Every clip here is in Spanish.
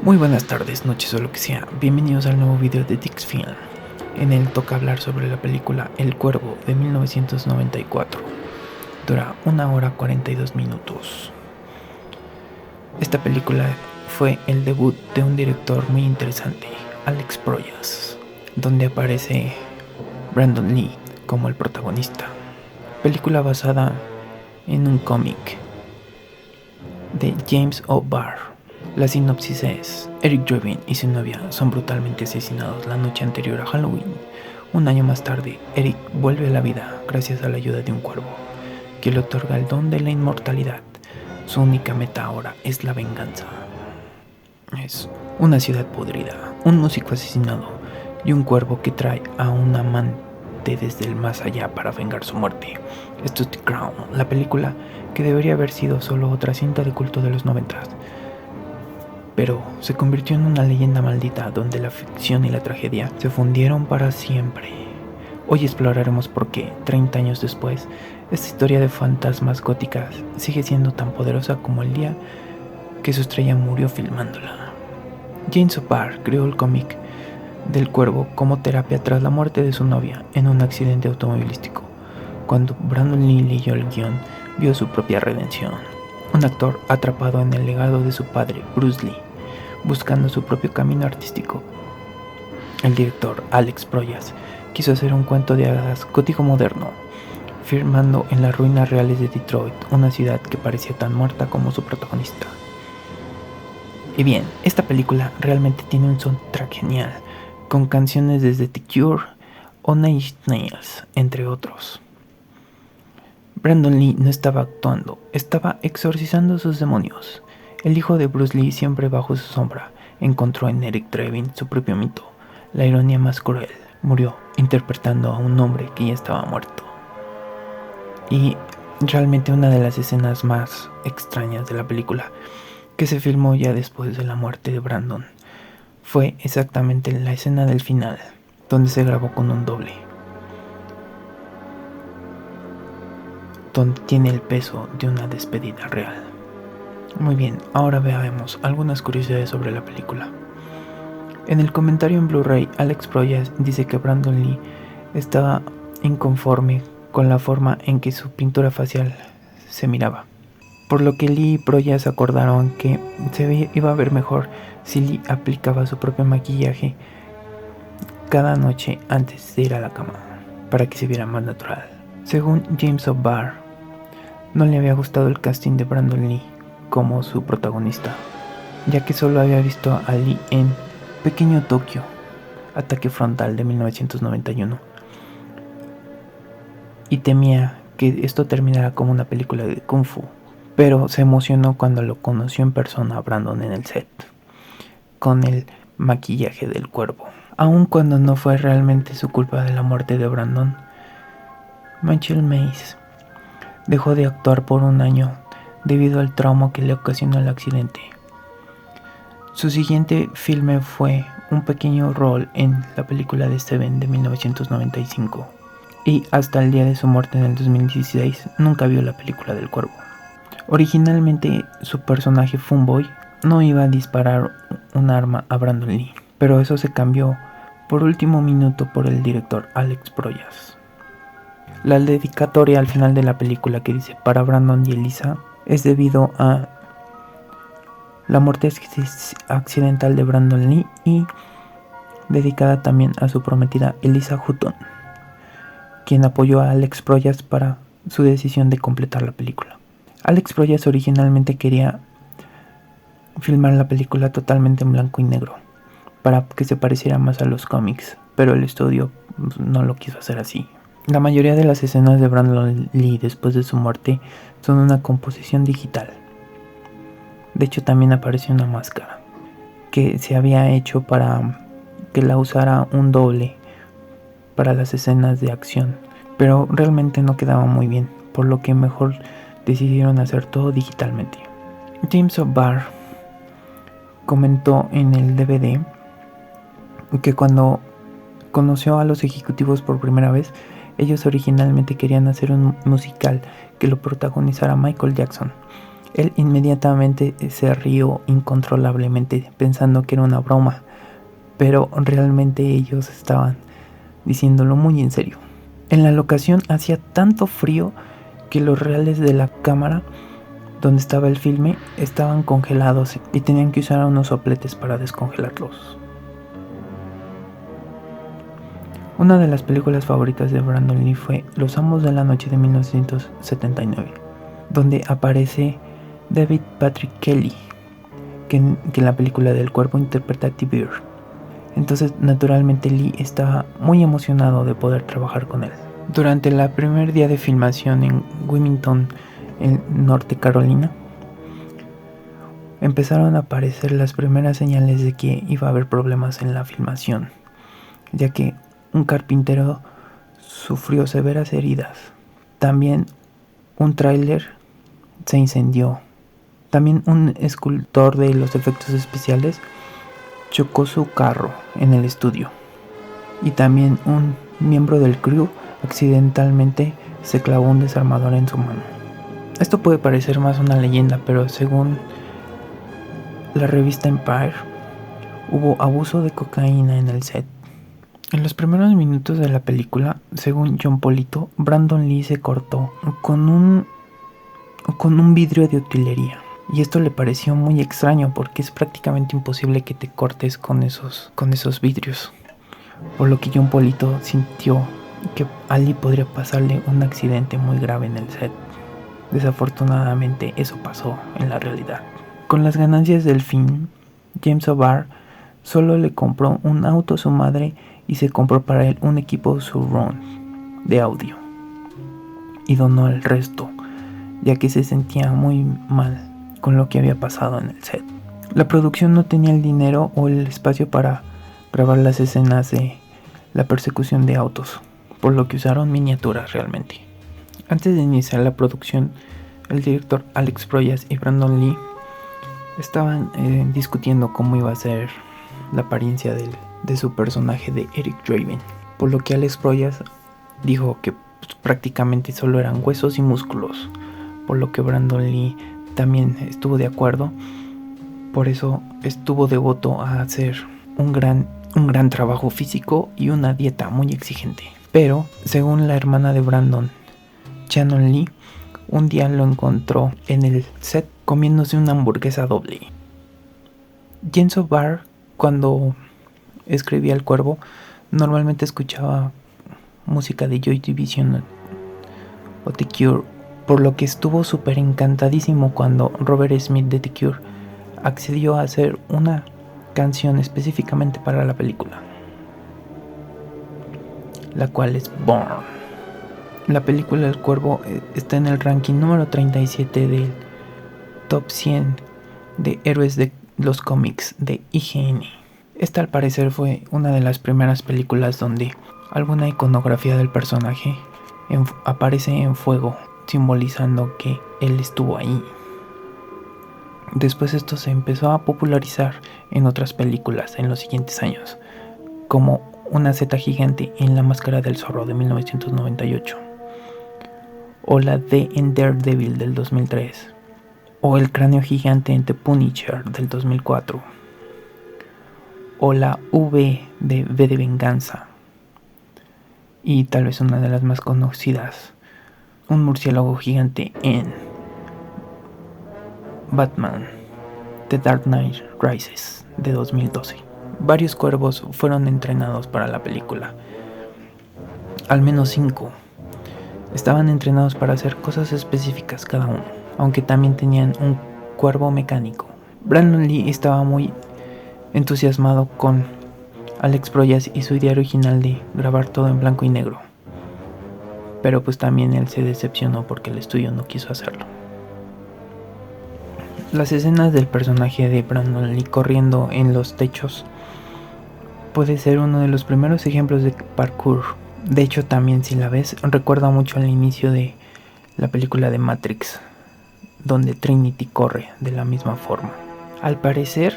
Muy buenas tardes, noches o lo que sea. Bienvenidos al nuevo video de Dix Film. En él toca hablar sobre la película El Cuervo de 1994. Dura 1 hora 42 minutos. Esta película fue el debut de un director muy interesante, Alex Proyas, donde aparece Brandon Lee como el protagonista. Película basada en un cómic de James O'Barr. La sinopsis es: Eric Draven y su novia son brutalmente asesinados la noche anterior a Halloween. Un año más tarde, Eric vuelve a la vida gracias a la ayuda de un cuervo, que le otorga el don de la inmortalidad. Su única meta ahora es la venganza. Es una ciudad podrida, un músico asesinado y un cuervo que trae a un amante desde el más allá para vengar su muerte. Esto es The Crown, la película que debería haber sido solo otra cinta de culto de los 90, pero se convirtió en una leyenda maldita donde la ficción y la tragedia se fundieron para siempre. Hoy exploraremos por qué, 30 años después, esta historia de fantasmas góticas sigue siendo tan poderosa como el día que su estrella murió filmándola. James O'Barr creó el cómic del cuervo como terapia tras la muerte de su novia en un accidente automovilístico. Cuando Brandon Lee leyó el guión, vio su propia redención. Un actor atrapado en el legado de su padre, Bruce Lee, buscando su propio camino artístico. El director, Alex Proyas, quiso hacer un cuento de hadas gótico moderno, firmando en las ruinas reales de Detroit, una ciudad que parecía tan muerta como su protagonista. Y bien, esta película realmente tiene un soundtrack genial, con canciones desde The Cure o Nine Inch Nails, entre otros. Brandon Lee no estaba actuando, estaba exorcizando sus demonios. El hijo de Bruce Lee, siempre bajo su sombra, encontró en Eric Draven su propio mito. La ironía más cruel: murió interpretando a un hombre que ya estaba muerto. Y realmente una de las escenas más extrañas de la película, que se filmó ya después de la muerte de Brandon, fue exactamente la escena del final, donde se grabó con un doble, donde tiene el peso de una despedida real. Muy bien, ahora veamos algunas curiosidades sobre la película. En el comentario en Blu-ray, Alex Proyas dice que Brandon Lee estaba inconforme con la forma en que su pintura facial se miraba, por lo que Lee y Proyas acordaron que iba a ver mejor si Lee aplicaba su propio maquillaje cada noche antes de ir a la cama, para que se viera más natural. Según James O'Barr, no le había gustado el casting de Brandon Lee como su protagonista, ya que solo había visto a Lee en Pequeño Tokio, Ataque Frontal de 1991, y temía que esto terminara como una película de Kung Fu, pero se emocionó cuando lo conoció en persona a Brandon en el set, con el maquillaje del cuervo. Aun cuando no fue realmente su culpa de la muerte de Brandon, Michael Mays dejó de actuar por un año debido al trauma que le ocasionó el accidente. Su siguiente filme fue un pequeño rol en la película de Seven de 1995, y hasta el día de su muerte en el 2016 nunca vio la película del cuervo. Originalmente su personaje Funboy no iba a disparar un arma a Brandon Lee, pero eso se cambió por último minuto por el director Alex Proyas. La dedicatoria al final de la película, que dice "para Brandon y Elisa", es debido a la muerte accidental de Brandon Lee y dedicada también a su prometida Elisa Hutton, quien apoyó a Alex Proyas para su decisión de completar la película. Alex Proyas originalmente quería filmar la película totalmente en blanco y negro, para que se pareciera más a los cómics, pero el estudio no lo quiso hacer así. La mayoría de las escenas de Brandon Lee después de su muerte son una composición digital. De hecho, también aparece una máscara que se había hecho para que la usara un doble para las escenas de acción, pero realmente no quedaba muy bien, por lo que mejor decidieron hacer todo digitalmente. James O'Barr comentó en el DVD que cuando conoció a los ejecutivos por primera vez, ellos originalmente querían hacer un musical que lo protagonizara Michael Jackson, Él inmediatamente se rió incontrolablemente pensando que era una broma, pero realmente ellos estaban diciéndolo muy en serio. En la locación hacía tanto frío que los reales de la cámara donde estaba el filme estaban congelados y tenían que usar unos sopletes para descongelarlos. Una de las películas favoritas de Brandon Lee fue Los Amos de la Noche de 1979, donde aparece David Patrick Kelly, que en la película del Cuervo interpreta a T-Bear. Entonces, naturalmente, Lee estaba muy emocionado de poder trabajar con él. Durante el primer día de filmación en Wilmington, en Norte Carolina, empezaron a aparecer las primeras señales de que iba a haber problemas en la filmación, ya que un carpintero sufrió severas heridas. También un tráiler se incendió. También un escultor de los efectos especiales chocó su carro en el estudio. Y también un miembro del crew accidentalmente se clavó un desarmador en su mano. Esto puede parecer más una leyenda, pero según la revista Empire, hubo abuso de cocaína en el set. En los primeros minutos de la película, según John Polito, Brandon Lee se cortó con un vidrio de utilería. Y esto le pareció muy extraño porque es prácticamente imposible que te cortes con esos vidrios. Por lo que John Polito sintió que a Lee podría pasarle un accidente muy grave en el set. Desafortunadamente eso pasó en la realidad. Con las ganancias del film, James O'Barr solo le compró un auto a su madre y se compró para él un equipo surround de audio. Y donó el resto, ya que se sentía muy mal con lo que había pasado en el set. La producción no tenía el dinero o el espacio para grabar las escenas de la persecución de autos, por lo que usaron miniaturas realmente. Antes de iniciar la producción, el director Alex Proyas y Brandon Lee estaban discutiendo cómo iba a ser la apariencia de su personaje de Eric Draven, por lo que Alex Proyas dijo que prácticamente solo eran huesos y músculos, por lo que Brandon Lee también estuvo de acuerdo. Por eso estuvo devoto a hacer un gran trabajo físico y una dieta muy exigente. Pero, según la hermana de Brandon, Shannon Lee, un día lo encontró en el set comiéndose una hamburguesa doble. James O'Barr, cuando escribía El Cuervo, normalmente escuchaba música de Joy Division o The Cure, por lo que estuvo súper encantadísimo cuando Robert Smith de The Cure accedió a hacer una canción específicamente para la película, la cual es Born. La película El Cuervo está en el ranking número 37 del top 100 de héroes de los cómics de IGN. Esta al parecer fue una de las primeras películas donde alguna iconografía del personaje aparece en fuego, simbolizando que él estuvo ahí. Después esto se empezó a popularizar en otras películas en los siguientes años, como una zeta gigante en La Máscara del Zorro de 1998, o la D en Daredevil del 2003, o el cráneo gigante en The Punisher del 2004, o la V de V de Venganza, y tal vez una de las más conocidas, un murciélago gigante en Batman The Dark Knight Rises de 2012. Varios cuervos fueron entrenados para la película, al menos 5. Estaban entrenados para hacer cosas específicas cada uno, aunque también tenían un cuervo mecánico. Brandon Lee estaba muy entusiasmado con Alex Proyas y su idea original de grabar todo en blanco y negro, pero pues también él se decepcionó porque el estudio no quiso hacerlo. Las escenas del personaje de Brandon Lee corriendo en los techos puede ser uno de los primeros ejemplos de parkour. De hecho, también si la ves, recuerda mucho al inicio de la película de Matrix, donde Trinity corre de la misma forma. Al parecer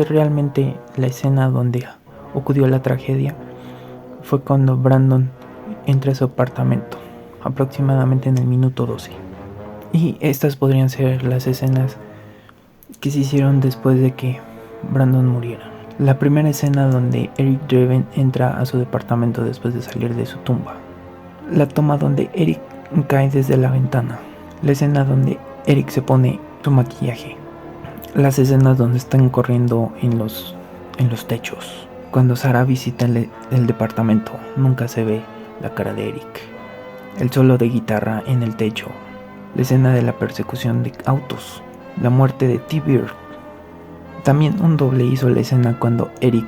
realmente la escena donde ocurrió la tragedia fue cuando Brandon entra a su apartamento, aproximadamente en el minuto 12. Y estas podrían ser las escenas que se hicieron después de que Brandon muriera. La primera escena donde Eric Draven entra a su departamento después de salir de su tumba. La toma donde Eric cae desde la ventana. La escena donde Eric se pone su maquillaje. Las escenas donde están corriendo en los techos. Cuando Sarah visita el departamento, nunca se ve la cara de Eric. El solo de guitarra en el techo. La escena de la persecución de autos. La muerte de T-Bird. También un doble hizo la escena cuando Eric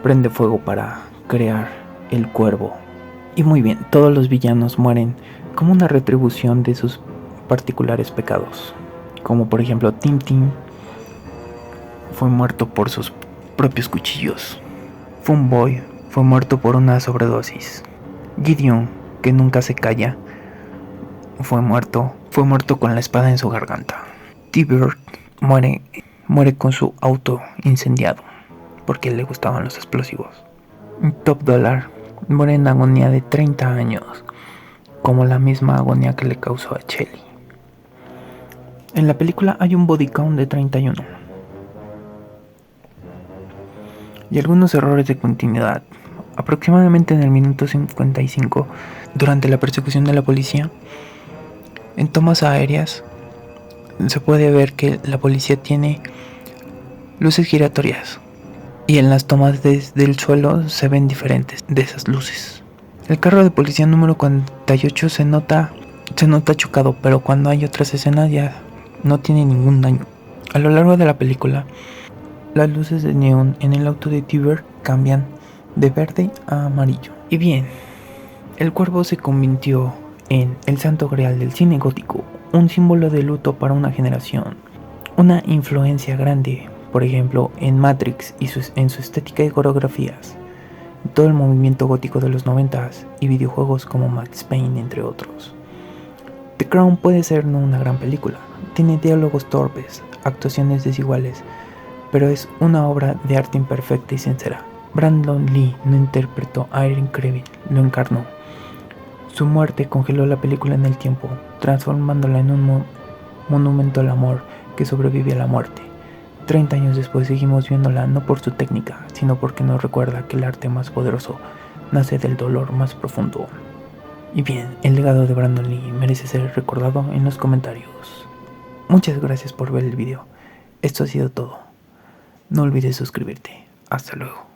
prende fuego para crear el cuervo. Y muy bien, todos los villanos mueren como una retribución de sus particulares pecados. Como por ejemplo Tim Tim fue muerto por sus propios cuchillos. Funboy fue muerto por una sobredosis. Gideon, que nunca se calla, fue muerto con la espada en su garganta. T-Bird muere con su auto incendiado porque le gustaban los explosivos. Top Dollar muere en agonía de 30 años, como la misma agonía que le causó a Shelly. En la película hay un body count de 31 y algunos errores de continuidad. Aproximadamente en el minuto 55, durante la persecución de la policía, en tomas aéreas se puede ver que la policía tiene luces giratorias y en las tomas desde el suelo se ven diferentes de esas luces. El carro de policía número 48 se nota chocado, pero cuando hay otras escenas ya no tiene ningún daño. A lo largo de la película, las luces de neón en el auto de T-Bird cambian de verde a amarillo. Y bien, el cuervo se convirtió en el santo grial del cine gótico, un símbolo de luto para una generación, una influencia grande, por ejemplo, en Matrix y en su estética y coreografías, todo el movimiento gótico de los 90s y videojuegos como Max Payne, entre otros. The Crown puede ser no una gran película, tiene diálogos torpes, actuaciones desiguales, pero es una obra de arte imperfecta y sincera. Brandon Lee no interpretó a Erin Kraven, lo encarnó. Su muerte congeló la película en el tiempo, transformándola en un monumento al amor que sobrevive a la muerte. 30 años después seguimos viéndola no por su técnica, sino porque nos recuerda que el arte más poderoso nace del dolor más profundo. Y bien, el legado de Brandon Lee merece ser recordado en los comentarios. Muchas gracias por ver el video. Esto ha sido todo. No olvides suscribirte. Hasta luego.